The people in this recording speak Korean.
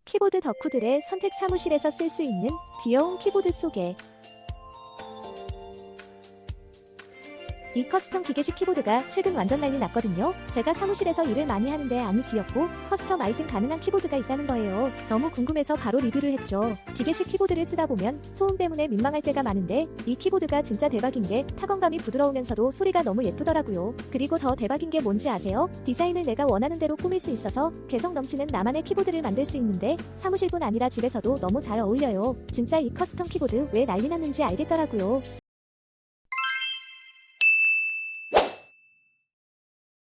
키보드 덕후들의 선택 사무실에서 쓸 수 있는 귀여운 키보드 소개. 이 커스텀 기계식 키보드가 최근 완전 난리 났거든요. 제가 사무실에서 일을 많이 하는데 안이 귀엽고 커스터마이징 가능한 키보드가 있다는 거예요. 너무 궁금해서 바로 리뷰를 했죠. 기계식 키보드를 쓰다 보면 소음 때문에 민망할 때가 많은데 이 키보드가 진짜 대박인 게 타건감이 부드러우면서도 소리가 너무 예쁘더라고요. 그리고 더 대박인 게 뭔지 아세요? 디자인을 내가 원하는 대로 꾸밀 수 있어서 개성 넘치는 나만의 키보드를 만들 수 있는데 사무실뿐 아니라 집에서도 너무 잘 어울려요. 진짜 이 커스텀 키보드 왜 난리 났는지 알겠더라고요.